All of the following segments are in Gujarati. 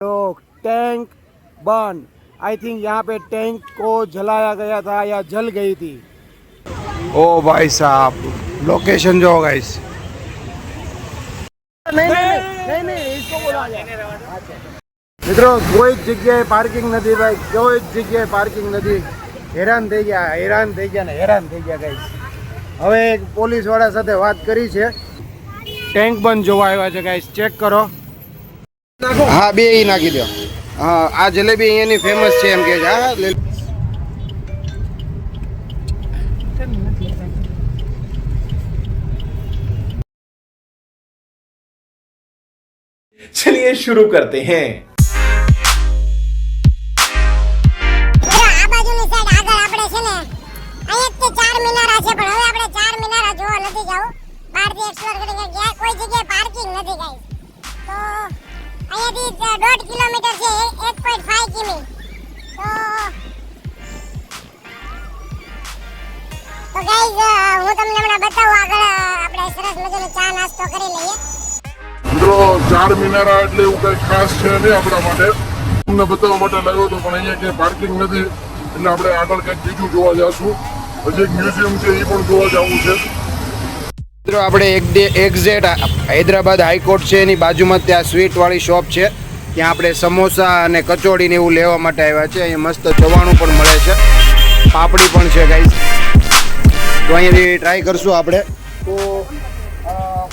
तो टैंक बर्न, आई थिंक यहाँ पे टैंक को जलाया गया था या जल गई थी। ओ भाई साहब, लोकेशन जो होगा इस नहीं इसको बोला મિત્રો કોઈ જ જગ્યાએ પાર્કિંગ નથી ભાઈ, કોઈ જ જગ્યાએ પાર્કિંગ નથી। હેરાન થઈ ગયા ગાઈસ। હવે એક પોલીસવાળા સાથે વાત કરી છે, ટેન્ક બંધ જોવા આવ્યા છે ગાઈસ, ચેક કરો। હા બે ઈ નાખી દો। હા આ જલેબી અહીંયાની ફેમસ છે એમ કે છે। હા चलिए शुरू करते हैं। મિત્રો ચાર મિનારા એટલે એવું કઈ ખાસ છે નહીં આપણા માટે, તમને બતાવવા માટે લાગ્યો હતો, પણ અહીંયા ક્યાંય પાર્કિંગ નથી એટલે આપણે આગળ કંઈક બીજું જોવા જઈશું। હજી એક મ્યુઝિયમ છે એ પણ જોવા જવું છે। મિત્રો આપણે એક્ઝેક્ટ હૈદરાબાદ હાઈકોર્ટ છે એની બાજુમાં ત્યાં સ્વીટવાળી શોપ છે, ત્યાં આપણે સમોસા અને કચોડી ને એવું લેવા માટે આવ્યા છે। અહીંયા મસ્ત ચવાણું પણ મળે છે, પાપડી પણ છે ગાઈસ, તો અહીંયાથી ટ્રાય કરશું આપણે। તો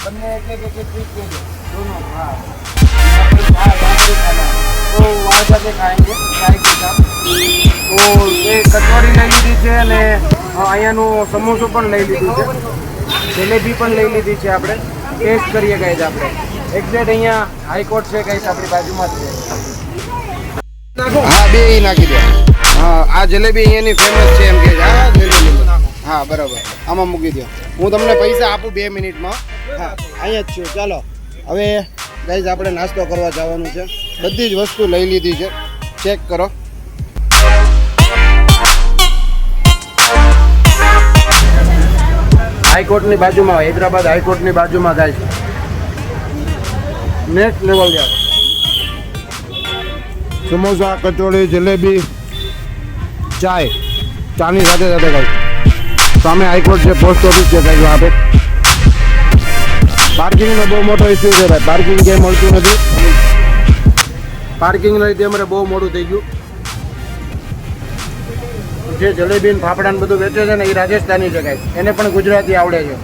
બંને એક ટ્રીટ છે दोनों। हाँ तो वहाँ जाके खाएंगे चाय के साथ। तो ये कचौड़ी લઈ લીધી છે અને અહીંયાનું સમોસું પણ લઈ લીધું છે, જલેબી પણ લઈ લીધી છે। આપણે ટેસ્ટ કરીએ ગાઈસ। આપણે એક્ઝેક્ટ અહીંયા હાઈકોર્ટ છે ગાઈસ, આપણી બાજુમાં જ છે। હા બે ઈ નાખી દો। હા આ જલેબી અહીંયાની ફેમસ છે એમ કે છે। હા જલેબી હા બરાબર, આમાં મૂકી દો, હું તમને પૈસા આપું 2 મિનિટમાં। હા અહીંયા જ છું, ચાલો। હવે ગાઈઝ આપણે નાસ્તો કરવા જવાનું છે, બધી જ વસ્તુ લઈ લીધી છે, ચેક કરો। હાઈકોર્ટની બાજુમાં, હૈદરાબાદ હાઈકોર્ટની બાજુમાં ગાઈઝ, નેક્સ્ટ લેવલ યાર। સમોસા, કચોડી, જલેબી, ચાય, ચાની સાથે સાથે ગાઈઝ સામે હાઈકોર્ટ છે, પોસ્ટ ઓફિસ છે ગાઈઝ। વहाँ पे પાર્કિંગનો બહુ મોટો ઇસ્યુ છે ભાઈ, પાર્કિંગ ક્યાંય મળતું નથી, પાર્કિંગના લીધે અમારે બહુ મોડું થઈ ગયું। જે જલેબી ને ફાફડા ને બધું વેચે છે ને એ રાજસ્થાની છે ગાઈસ, એને પણ ગુજરાતી આવડે છે।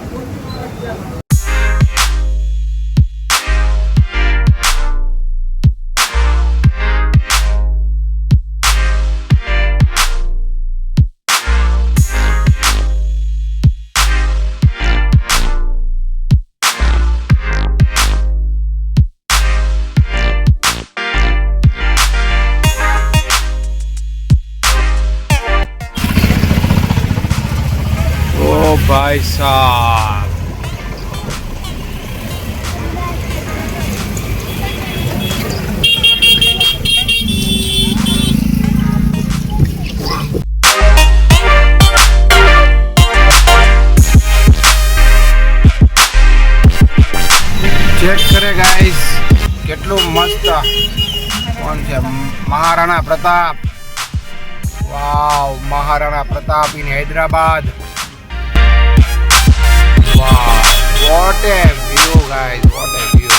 भाई साहब चेक करे गाइस કેટલું મસ્ત કોણ છે, Maharana Pratap. Wow, Maharana Pratap in Hyderabad. Wow, what a view guys, what a view।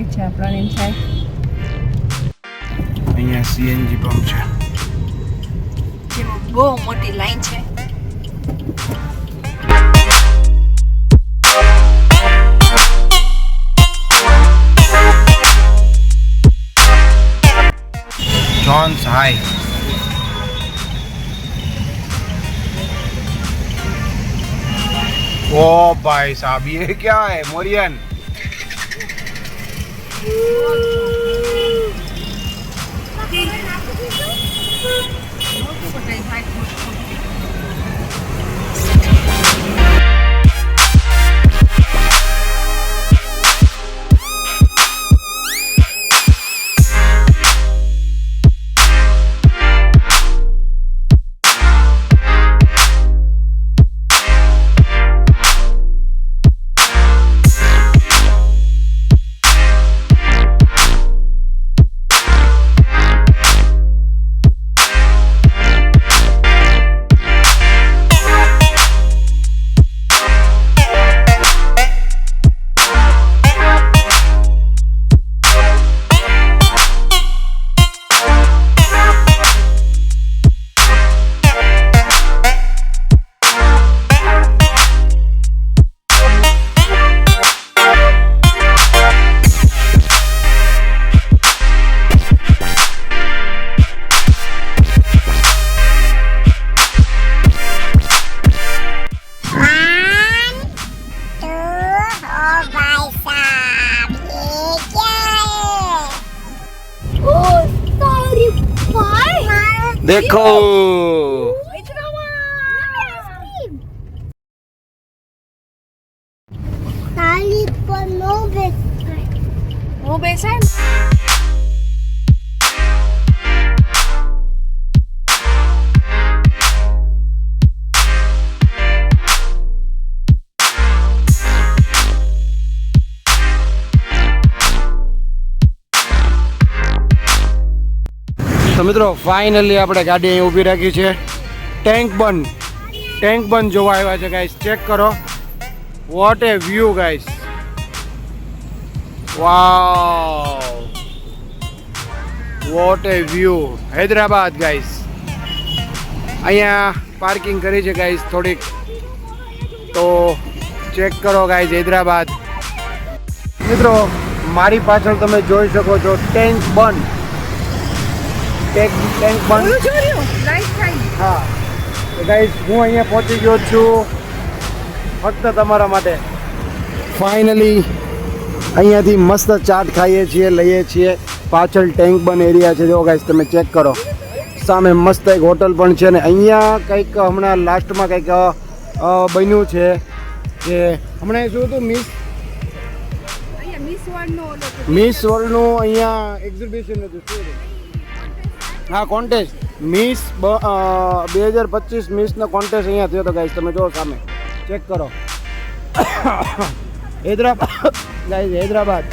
Market છે આપણને એમ થાય. અહીંયા સીએનજી પંપ છે. જેમાં બહુ મોટી લાઈન છે. Johns high. ओ भाई साहब ये क्या है मोरियन? देखो वो बेसा है. તો મિત્રો ફાઇનલી આપણે ગાડી અહીં ઊભી રાખી છે. ટેન્ક બન જોવા આવ્યા છે ગાઈસ. ચેક કરો, વોટ એ વ્યૂ ગાઈસ. વાવ, વોટ એ વ્યૂ. હૈદરાબાદ ગાઈસ. અહીંયા પાર્કિંગ કરી છે ગાઈસ થોડીક, તો ચેક કરો ગાઈસ હૈદરાબાદ. મિત્રો મારી પાછળ તમે જોઈ શકો છો ટેન્ક બન. હા તો ગાઈસ હું અહીંયા પહોંચી ગયો છું ફક્ત તમારા માટે. ફાઇનલી અહીંયાથી મસ્ત ચાટ ખાઈએ છીએ, લઈએ છીએ. પાછળ ટેન્ક બન એરિયા છે, જો ગાઈસ તમે ચેક કરો. સામે મસ્ત એક હોટલ પણ છે ને અહીંયા કંઈક હમણાં લાસ્ટમાં કંઈક બન્યું છે કે હમણાં શું હતું મિસ વર્લ્ડનું અહીંયા એક્ઝિબિશન હતું. શું હતું? હા, કોન્ટેસ્ટ. મિસ 2025 મિસનો કોન્ટેસ્ટ અહીંયા થયો હતો ગાઈસ. તમે જો સામે ચેક કરો. હૈદરાબાદ ગાઈસ, હૈદરાબાદ.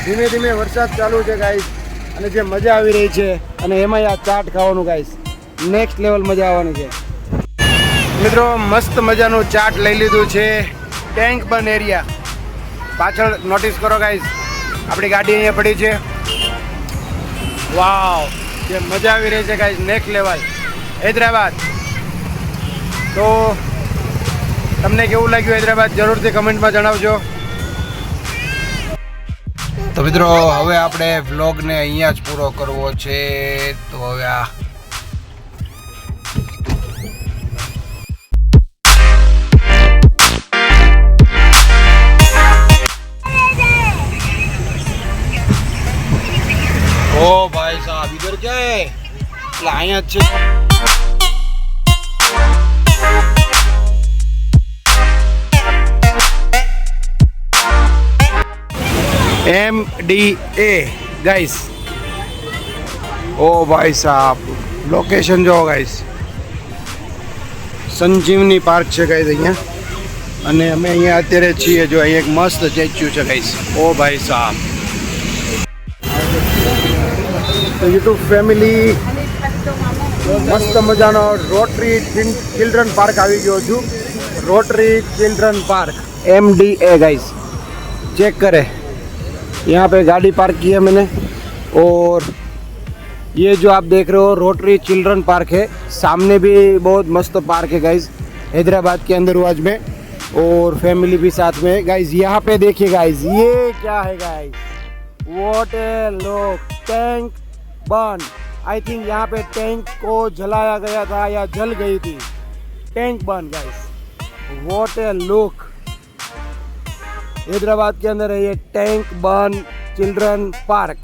ધીમે ધીમે વરસાદ ચાલુ છે ગાઈસ, અને જે મજા આવી રહી છે, અને એમાંય આ ચાટ ખાવાનું ગાઈસ નેક્સ્ટ લેવલ મજા આવવાની છે. મિત્રો મસ્ત મજાનું ચાટ લઈ લીધું છે. ટેન્ક બન એરિયા પાછળ નોટિસ કરો ગાઈસ, આપણી ગાડી અહીંયા પડી છે. વાવ, જે મજા આવી રહી છે ગાઈસ નેક્સ્ટ લેવલ. હૈદરાબાદ. તો તમને કેવું લાગ્યું હૈદરાબાદ જરૂરથી કમેન્ટમાં જણાવજો. તો મિત્રો હવે આપણે વ્લોગને અહીંયા જ પૂરો કરવો છે. તો હવે આ ओ भाई साहब इधर क्या है? અહીંયા જ છે. MDA guys. ઓ ભાઈ સાહેબ લોકેશન જો ગાઈસ. સંજીવની પાર્ક છે ગાઈસ અહીંયા, અને અમે અહીંયા અત્યારે છીએ. જો અહીંયા એક મસ્ત સ્ટેચ્યુ છે ગાઈસ. ઓ ભાઈ સાહેબ. તો યુટ્યુબ ફેમિલી મસ્ત મજાનો રોટરી ચિલ્ડ્રન પાર્ક આવી ગયો છું. Rotary children park MDA guys. Check કરે यहाँ पे गाड़ी पार्क की है मैंने। और ये जो आप देख रहे हो रोटरी चिल्ड्रन पार्क है, सामने भी बहुत मस्त पार्क है गाइज, हैदराबाद के अंदर वाज में, और फैमिली भी साथ में है गाइज। यहाँ पे देखिए गाइज, ये क्या है guys, what A look, tank burn. I think यहाँ पे टैंक को जलाया गया था या जल गई थी, tank burn guys, what A look. Hyderabad के अंदर है ये टैंक बर्न चिल्ड्रन पार्क।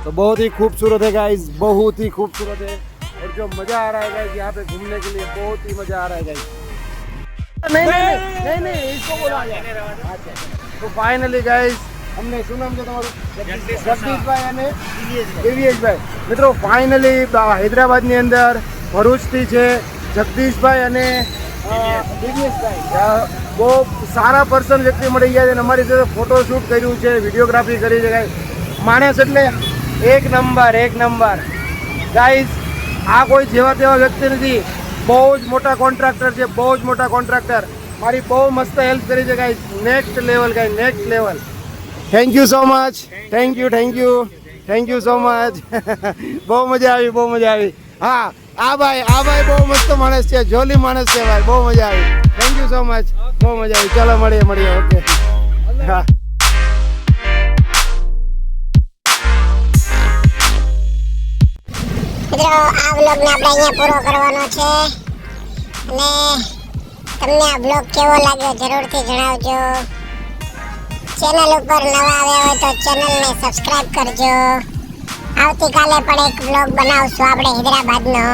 तो बहुत ही खूबसूरत है गाइज, बहुत ही खूबसूरत है। और जो मज़ा आ रहा है गाइज यहाँ पे घूमने के लिए, बहुत ही मज़ा आ रहा है गाइज। नहीं इसको बोला अच्छा। तो फाइनली गाइज हमने सुना हमको તમારું જગદીશભાઈ અને દિવ્યેશભાઈ મિત્રો ફાઇનલી હૈદરાબાદની અંદર ભરૂચથી છે જગદીશભાઈ અને દિવ્યેશભાઈ બહુ સારા પર્સન વ્યક્તિ મળી ગયા છે અને અમારી સાથે ફોટોશૂટ કર્યું છે, વિડીયોગ્રાફી કરી છે ગાઈઝ। માણસ એટલે એક નંબર ગાઈઝ। આ કોઈ જેવા તેવા વ્યક્તિ નથી, બહુ જ મોટા કોન્ટ્રાક્ટર છે, બહુ જ મોટા કોન્ટ્રાક્ટર। મારી બહુ મસ્ત હેલ્પ કરી છે guys, next level guys, next level. Thank you so much, thank you so much. બહુ મજા આવી। હા આ ભાઈ બહુ મસ્ત માણસ છે, જોલી માણસ છે ભાઈ, બહુ મજા આવી। થેન્ક યુ સો મચ, બહુ મજા આવી। ચાલો મળીએ ઓકે હા। મિત્રો આ વ્લોગને આપણે અહીંયા પૂરો કરવાનો છે અને તમને આ વ્લોગ કેવો લાગ્યો જરૂરથી જણાવજો। ચેનલ ઉપર નવા આવ્યા હોય તો ચેનલને સબસ્ક્રાઇબ કરજો। આવતીકાલે પણ એક વ્લોગ બનાવશું આપણે હૈદરાબાદનો।